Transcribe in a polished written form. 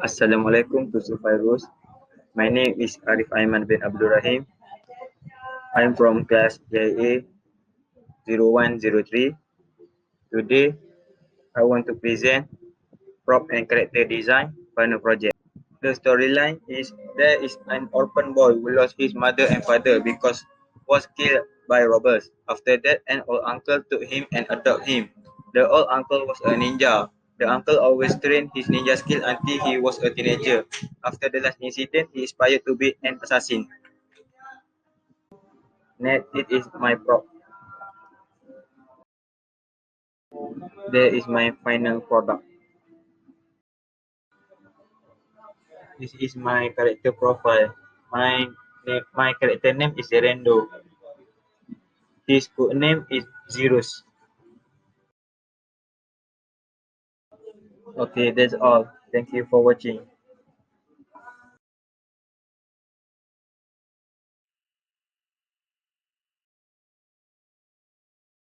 Assalamualaikum to Sufairuz. My name is Arif Aiman bin Abdul Rahim. I'm from class JA 0103. Today, I want to present prop and character design final project. The storyline is there is an orphan boy who lost his mother and father because was killed by robbers. After that, an old uncle took him and adopted him. The old uncle was a ninja. The uncle always trained his ninja skill until he was a teenager. After the last incident, he aspired to be an assassin. Next, it is my prop. There is my final product. This is my character profile. My character name is Erendo. His code name is Zeros. Okay, that's all. Thank you for watching.